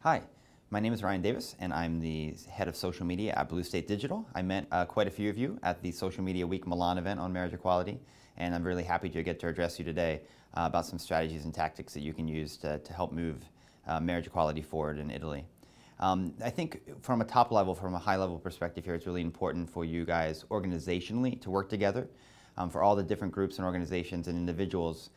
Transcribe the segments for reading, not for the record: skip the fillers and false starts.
Hi, my name is Ryan Davis, and I'm the head of social media at Blue State Digital. I met quite a few of you at the Social Media Week Milan event on marriage equality, and I'm really happy to get to address you today about some strategies and tactics that you can use to help move marriage equality forward in Italy. I think from a top level, from a high level perspective here, it's really important for you guys organizationally to work together. For all the different groups and organizations and individuals,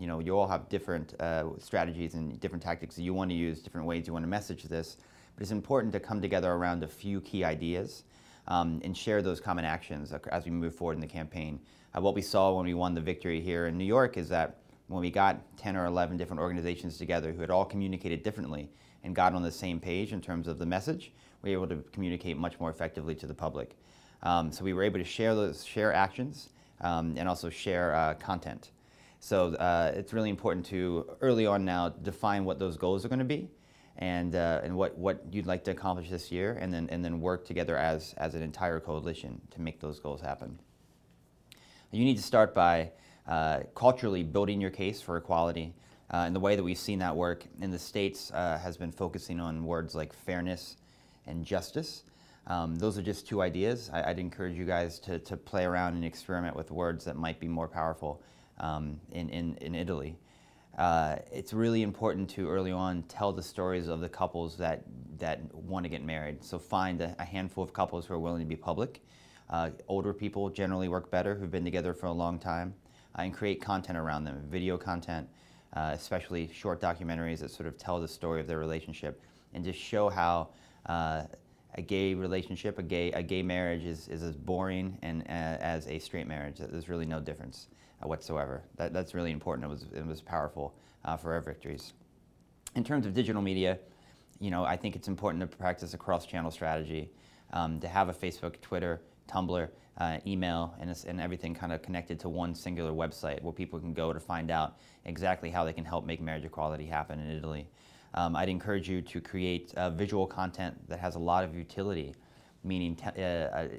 you all have different strategies and different tactics that you want to use, different ways you want to message this. But it's important to come together around a few key ideas and share those common actions as we move forward in the campaign. What we saw when we won the victory here in New York is that when we got 10 or 11 different organizations together who had all communicated differently and got on the same page in terms of the message, we were able to communicate much more effectively to the public. So we were able to share actions and also share content. So it's really important to, early on now, define what those goals are going to be and what you'd like to accomplish this year, and then work together as an entire coalition to make those goals happen. You need to start by culturally building your case for equality. And the way that we've seen that work in the States has been focusing on words like fairness and justice. Those are just two ideas. I'd encourage you guys to play around and experiment with words that might be more powerful in Italy. It's really important to early on tell the stories of the couples that want to get married. So find a handful of couples who are willing to be public. Older people generally work better, who've been together for a long time, and create content around them, video content, especially short documentaries that sort of tell the story of their relationship and just show how a gay relationship, a gay marriage is as boring and as a straight marriage. There's really no difference whatsoever. That's really important. It was powerful for our victories. In terms of digital media, I think it's important to practice a cross-channel strategy, to have a Facebook, Twitter, Tumblr, email, and everything kind of connected to one singular website where people can go to find out exactly how they can help make marriage equality happen in Italy. I'd encourage you to create visual content that has a lot of utility, meaning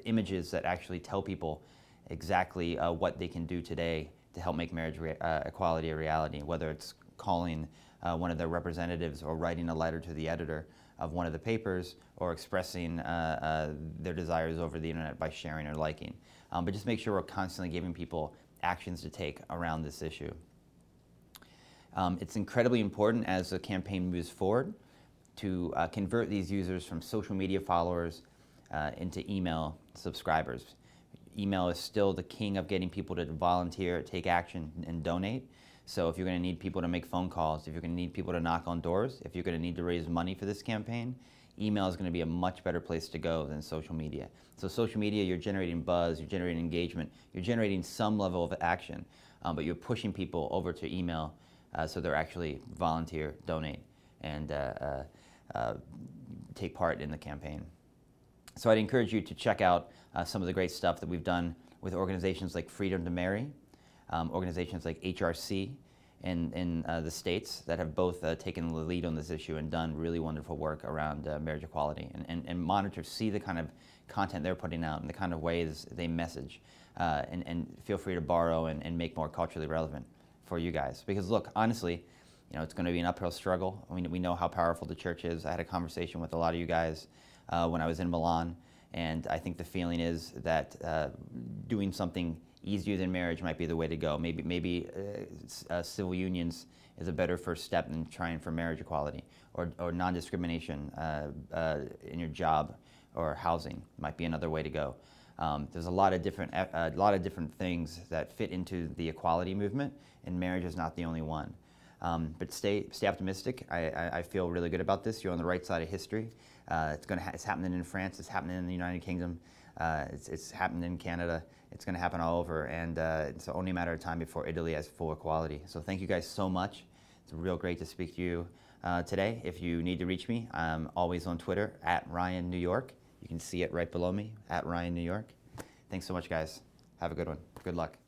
images that actually tell people exactly what they can do today to help make marriage equality a reality, whether it's calling one of their representatives or writing a letter to the editor of one of the papers or expressing their desires over the internet by sharing or liking. But just make sure we're constantly giving people actions to take around this issue. It's incredibly important as the campaign moves forward to convert these users from social media followers into email subscribers. Email is still the king of getting people to volunteer, take action, and donate. So if you're going to need people to make phone calls, if you're going to need people to knock on doors, if you're going to need to raise money for this campaign, email is going to be a much better place to go than social media. So social media, you're generating buzz, you're generating engagement, you're generating some level of action, but you're pushing people over to email so they're actually volunteer, donate, and take part in the campaign. So I'd encourage you to check out some of the great stuff that we've done with organizations like Freedom to Marry, organizations like HRC in the States that have both taken the lead on this issue and done really wonderful work around marriage equality, and monitor, see the kind of content they're putting out and the kind of ways they message, and feel free to borrow and make more culturally relevant for you guys. Because look, honestly, it's going to be an uphill struggle. I mean, we know how powerful the church is. I had a conversation with a lot of you guys when I was in Milan, and I think the feeling is that doing something easier than marriage might be the way to go. Maybe civil unions is a better first step than trying for marriage equality, or non-discrimination in your job or housing might be another way to go. There's a lot of different things that fit into the equality movement, and marriage is not the only one. But stay optimistic. I feel really good about this. You're on the right side of history. It's happening in France. It's happening in the United Kingdom. It's happening in Canada. It's going to happen all over, and it's only a matter of time before Italy has full equality. So thank you guys so much. It's real great to speak to you today. If you need to reach me, I'm always on Twitter @RyanNewYork. You can see it right below me, @RyanNewYork. Thanks so much, guys. Have a good one. Good luck.